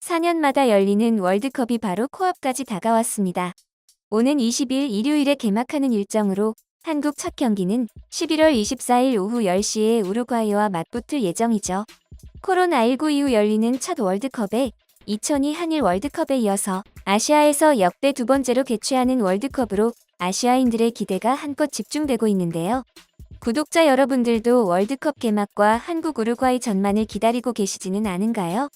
4년마다 열리는 월드컵이 바로 코앞까지 다가왔습니다. 오는 20일 일요일에 개막하는 일정으로 한국 첫 경기는 11월 24일 오후 10시에 우루과이와 맞붙을 예정이죠. 코로나19 이후 열리는 첫 월드컵에 2002 한일 월드컵에 이어서 아시아에서 역대 두 번째로 개최하는 월드컵으로 아시아인들의 기대가 한껏 집중되고 있는데요. 구독자 여러분들도 월드컵 개막과 한국 우루과이 전만을 기다리고 계시지는 않은가요?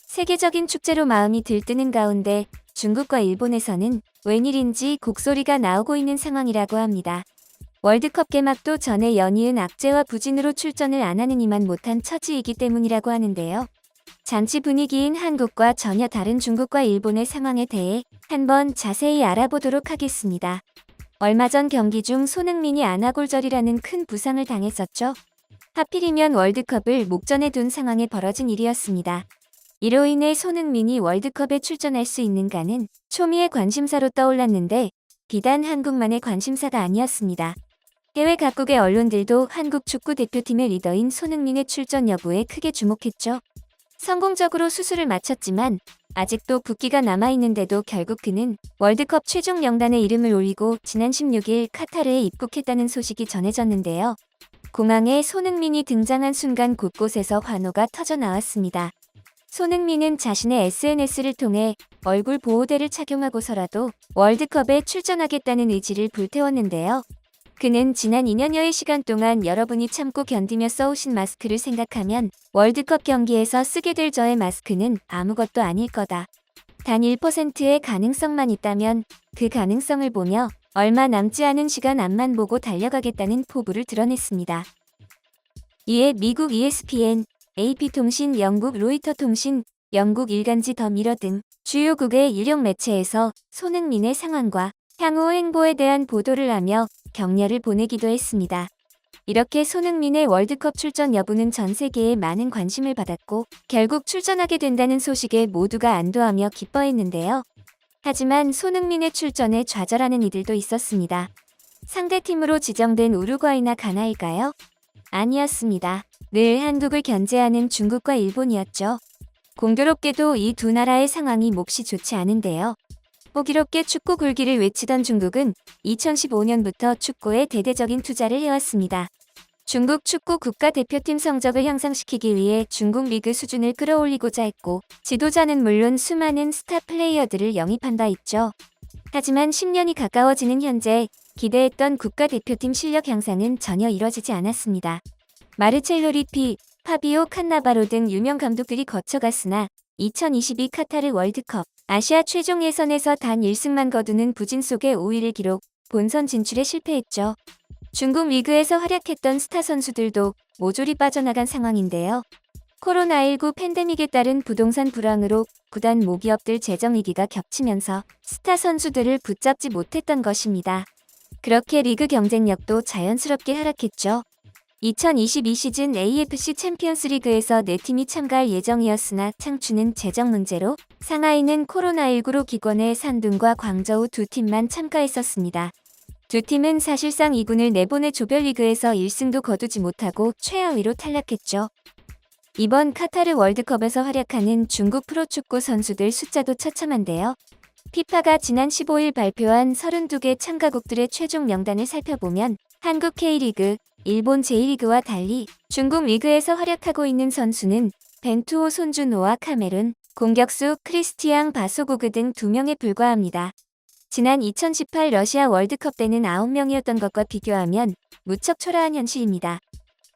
세계적인 축제로 마음이 들뜨는 가운데 중국과 일본에서는 웬일인지 곡소리가 나오고 있는 상황이라고 합니다. 월드컵 개막도 전에 연이은 악재와 부진으로 출전을 안 하는 이만 못한 처지이기 때문이라고 하는데요. 잔치 분위기인 한국과 전혀 다른 중국과 일본의 상황에 대해 한번 자세히 알아보도록 하겠습니다. 얼마 전 경기 중 손흥민이 안아골절이라는 큰 부상을 당했었죠. 하필이면 월드컵을 목전에 둔 상황에 벌어진 일이었습니다. 이로 인해 손흥민이 월드컵에 출전할 수 있는가는 초미의 관심사로 떠올랐는데 비단 한국만의 관심사가 아니었습니다. 해외 각국의 언론들도 한국 축구 대표팀의 리더인 손흥민의 출전 여부에 크게 주목했죠. 성공적으로 수술을 마쳤지만 아직도 붓기가 남아있는데도 결국 그는 월드컵 최종 명단에 이름을 올리고 지난 16일 카타르에 입국했다는 소식이 전해졌는데요. 공항에 손흥민이 등장한 순간 곳곳에서 환호가 터져 나왔습니다. 손흥민은 자신의 SNS를 통해 얼굴 보호대를 착용하고서라도 월드컵에 출전하겠다는 의지를 불태웠는데요. 그는 지난 2년여의 시간 동안 여러분이 참고 견디며 써오신 마스크를 생각하면 월드컵 경기에서 쓰게 될 저의 마스크는 아무것도 아닐 거다. 단 1%의 가능성만 있다면 그 가능성을 보며 얼마 남지 않은 시간 앞만 보고 달려가겠다는 포부를 드러냈습니다. 이에 미국 ESPN, AP통신, 영국 로이터 통신, 영국 일간지 더 미러 등 주요국의 유력 매체에서 손흥민의 상황과 향후 행보에 대한 보도를 하며 격려를 보내기도 했습니다. 이렇게 손흥민의 월드컵 출전 여부는 전 세계에 많은 관심을 받았고 결국 출전하게 된다는 소식에 모두가 안도하며 기뻐했는데요. 하지만 손흥민의 출전에 좌절하는 이들도 있었습니다. 상대팀으로 지정된 우루과이나 가나일까요? 아니었습니다. 늘 한국을 견제하는 중국과 일본이었죠. 공교롭게도 이 두 나라의 상황이 몹시 좋지 않은데요. 호기롭게 축구 굴기를 외치던 중국은 2015년부터 축구에 대대적인 투자를 해왔습니다. 중국 축구 국가대표팀 성적을 향상시키기 위해 중국 리그 수준을 끌어올리고자 했고 지도자는 물론 수많은 스타 플레이어들을 영입한 바 있죠. 하지만 10년이 가까워지는 현재 기대했던 국가대표팀 실력 향상은 전혀 이뤄지지 않았습니다. 마르첼로 리피, 파비오 칸나바로 등 유명 감독들이 거쳐갔으나 2022 카타르 월드컵 아시아 최종 예선에서 단 1승만 거두는 부진 속의 5위를 기록, 본선 진출에 실패했죠. 중국 리그에서 활약했던 스타 선수들도 모조리 빠져나간 상황인데요. 코로나19 팬데믹에 따른 부동산 불황으로 구단 모기업들 재정 위기가 겹치면서 스타 선수들을 붙잡지 못했던 것입니다. 그렇게 리그 경쟁력도 자연스럽게 하락했죠. 2022 시즌 AFC 챔피언스 리그에서 4팀이 참가할 예정이었으나 창추는 재정 문제로 상하이는 코로나19로 기권해 산둥과 광저우 두 팀만 참가했었습니다. 두 팀은 사실상 2군을 내보내 조별리그에서 1승도 거두지 못하고 최하위로 탈락했죠. 이번 카타르 월드컵에서 활약하는 중국 프로축구 선수들 숫자도 처참한데요. 피파가 지난 15일 발표한 32개 참가국들의 최종 명단을 살펴보면 한국 K리그, 일본 J리그와 달리 중국 리그에서 활약하고 있는 선수는 벤투호 손준호와 카메룬, 공격수 크리스티앙 바소고그 등 2명에 불과합니다. 지난 2018 러시아 월드컵 때는 9명이었던 것과 비교하면 무척 초라한 현실입니다.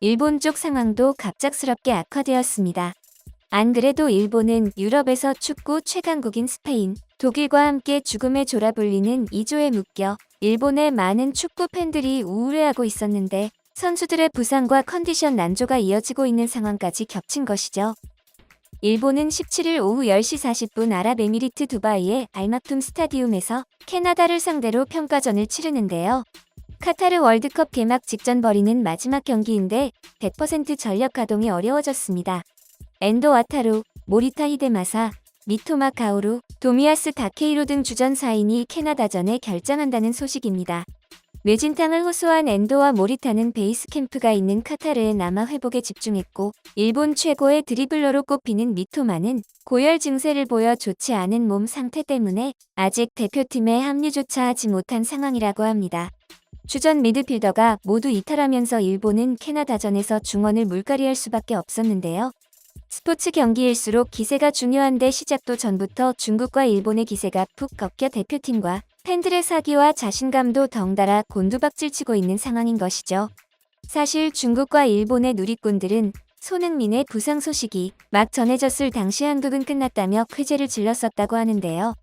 일본 쪽 상황도 갑작스럽게 악화되었습니다. 안 그래도 일본은 유럽에서 축구 최강국인 스페인, 독일과 함께 죽음의 조라 불리는 2조에 묶여 일본의 많은 축구 팬들이 우울해하고 있었는데 선수들의 부상과 컨디션 난조가 이어지고 있는 상황까지 겹친 것이죠. 일본은 17일 오후 10시 40분 아랍에미리트 두바이의 알막툼 스타디움에서 캐나다를 상대로 평가전을 치르는데요. 카타르 월드컵 개막 직전 벌이는 마지막 경기인데 100% 전력 가동이 어려워졌습니다. 엔도 와타루, 모리타 히데마사, 미토마 카오루, 도미야스 다케이로 등 주전 4인이 캐나다전에 결장한다는 소식입니다. 뇌진탕을 호소한 엔도와 모리타는 베이스 캠프가 있는 카타르의 남아 회복에 집중했고 일본 최고의 드리블러로 꼽히는 미토마는 고열 증세를 보여 좋지 않은 몸 상태 때문에 아직 대표팀에 합류조차 하지 못한 상황이라고 합니다. 주전 미드필더가 모두 이탈하면서 일본은 캐나다전에서 중원을 물갈이할 수밖에 없었는데요. 스포츠 경기일수록 기세가 중요한데 시작도 전부터 중국과 일본의 기세가 푹 꺾여 대표팀과 팬들의 사기와 자신감도 덩달아 곤두박질치고 있는 상황인 것이죠. 사실 중국과 일본의 누리꾼들은 손흥민의 부상 소식이 막 전해졌을 당시 한국은 끝났다며 쾌재를 질렀었다고 하는데요.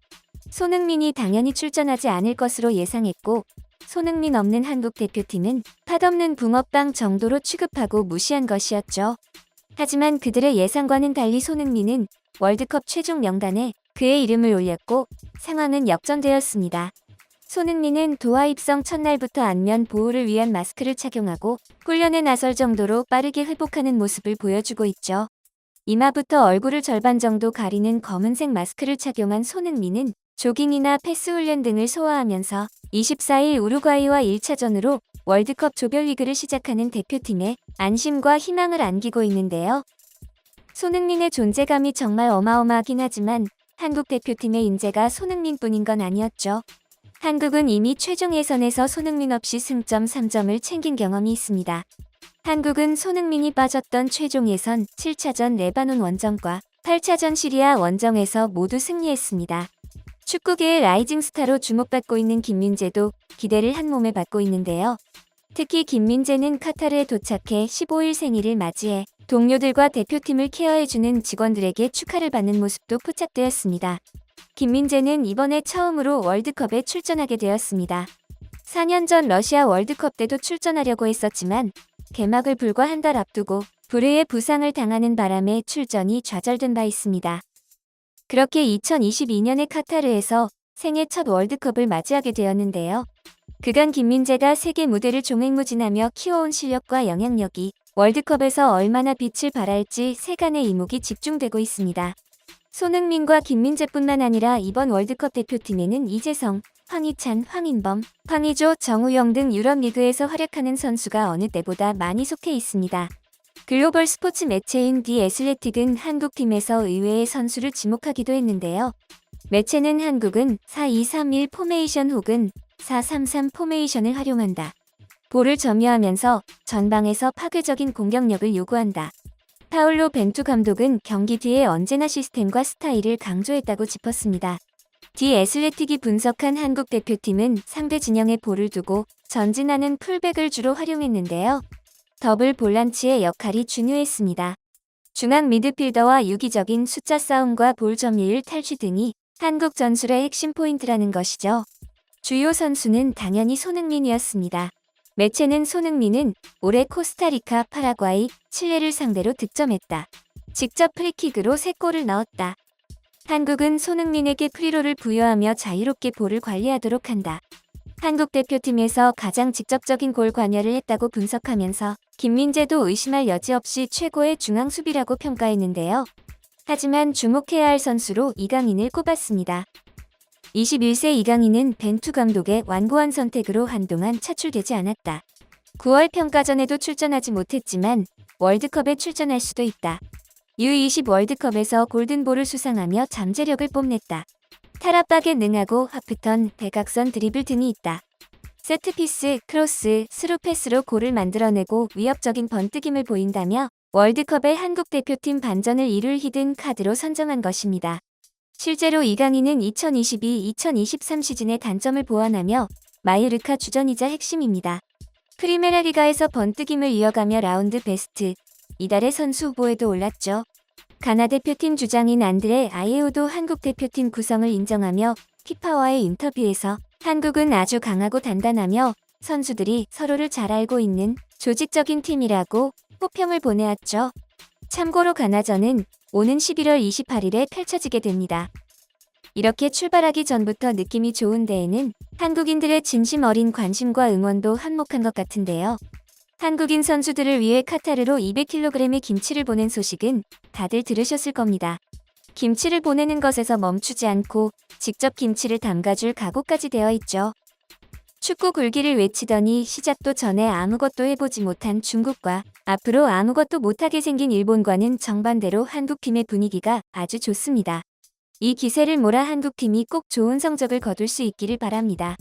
손흥민이 당연히 출전하지 않을 것으로 예상했고 손흥민 없는 한국 대표팀은 팥없는 붕어빵 정도로 취급하고 무시한 것이었죠. 하지만 그들의 예상과는 달리 손흥민은 월드컵 최종 명단에 그의 이름을 올렸고 상황은 역전되었습니다. 손흥민은 도하 입성 첫날부터 안면 보호를 위한 마스크를 착용하고 훈련에 나설 정도로 빠르게 회복하는 모습을 보여주고 있죠. 이마부터 얼굴을 절반 정도 가리는 검은색 마스크를 착용한 손흥민은 조깅이나 패스 훈련 등을 소화하면서 24일 우루과이와 1차전으로 월드컵 조별리그를 시작하는 대표팀에 안심과 희망을 안기고 있는데요. 손흥민의 존재감이 정말 어마어마하긴 하지만 한국 대표팀의 인재가 손흥민뿐인 건 아니었죠. 한국은 이미 최종 예선에서 손흥민 없이 승점 3점을 챙긴 경험이 있습니다. 한국은 손흥민이 빠졌던 최종 예선 7차전 레바논 원정과 8차전 시리아 원정에서 모두 승리했습니다. 축구계의 라이징 스타로 주목받고 있는 김민재도 기대를 한몸에 받고 있는데요. 특히 김민재는 카타르에 도착해 15일 생일을 맞이해 동료들과 대표팀을 케어해주는 직원들에게 축하를 받는 모습도 포착되었습니다. 김민재는 이번에 처음으로 월드컵에 출전하게 되었습니다. 4년 전 러시아 월드컵 때도 출전하려고 했었지만 개막을 불과 한 달 앞두고 불의의 부상을 당하는 바람에 출전이 좌절된 바 있습니다. 그렇게 2022년에 카타르에서 생애 첫 월드컵을 맞이하게 되었는데요. 그간 김민재가 세계 무대를 종횡무진하며 키워온 실력과 영향력이 월드컵에서 얼마나 빛을 발할지 세간의 이목이 집중되고 있습니다. 손흥민과 김민재뿐만 아니라 이번 월드컵 대표팀에는 이재성, 황희찬, 황인범, 황의조, 정우영 등 유럽 리그에서 활약하는 선수가 어느 때보다 많이 속해 있습니다. 글로벌 스포츠 매체인 디 애슬레틱은 한국팀에서 의외의 선수를 지목하기도 했는데요. 매체는 한국은 4-2-3-1 포메이션 혹은 4-3-3 포메이션을 활용한다. 볼을 점유하면서 전방에서 파괴적인 공격력을 요구한다. 파울로 벤투 감독은 경기 뒤에 언제나 시스템과 스타일을 강조했다고 짚었습니다. 디 애슬레틱이 분석한 한국 대표팀은 상대 진영에 볼을 두고 전진하는 풀백을 주로 활용했는데요. 더블 볼란치의 역할이 중요했습니다. 중앙 미드필더와 유기적인 숫자 싸움과 볼 점유율 탈취 등이 한국 전술의 핵심 포인트라는 것이죠. 주요 선수는 당연히 손흥민이었습니다. 매체는 손흥민은 올해 코스타리카, 파라과이, 칠레를 상대로 득점했다. 직접 프리킥으로 3골을 넣었다. 한국은 손흥민에게 프리롤을 부여하며 자유롭게 볼을 관리하도록 한다. 한국 대표팀에서 가장 직접적인 골 관여를 했다고 분석하면서 김민재도 의심할 여지 없이 최고의 중앙 수비라고 평가했는데요. 하지만 주목해야 할 선수로 이강인을 꼽았습니다. 21세 이강인은 벤투 감독의 완고한 선택으로 한동안 차출되지 않았다. 9월 평가전에도 출전하지 못했지만 월드컵에 출전할 수도 있다. U20 월드컵에서 골든볼을 수상하며 잠재력을 뽐냈다. 탈압박에 능하고 하프턴, 대각선 드리블 등이 있다. 세트피스, 크로스, 스루 패스로 골을 만들어내고 위협적인 번뜩임을 보인다며 월드컵의 한국 대표팀 반전을 이룰 히든 카드로 선정한 것입니다. 실제로 이강인은 2022-2023 시즌의 단점을 보완하며 마요르카 주전이자 핵심입니다. 프리메라 리가에서 번뜩임을 이어가며 라운드 베스트, 이달의 선수 후보에도 올랐죠. 가나 대표팀 주장인 안드레 아예우도 한국 대표팀 구성을 인정하며 피파와의 인터뷰에서 한국은 아주 강하고 단단하며 선수들이 서로를 잘 알고 있는 조직적인 팀이라고 호평을 보내왔죠. 참고로 가나전은 오는 11월 28일에 펼쳐지게 됩니다. 이렇게 출발하기 전부터 느낌이 좋은 데에는 한국인들의 진심 어린 관심과 응원도 한몫한 것 같은데요. 한국인 선수들을 위해 카타르로 200kg의 김치를 보낸 소식은 다들 들으셨을 겁니다. 김치를 보내는 것에서 멈추지 않고 직접 김치를 담가줄 각오까지 되어 있죠. 축구 굴기를 외치더니 시작도 전에 아무것도 해보지 못한 중국과 앞으로 아무것도 못하게 생긴 일본과는 정반대로 한국팀의 분위기가 아주 좋습니다. 이 기세를 몰아 한국팀이 꼭 좋은 성적을 거둘 수 있기를 바랍니다.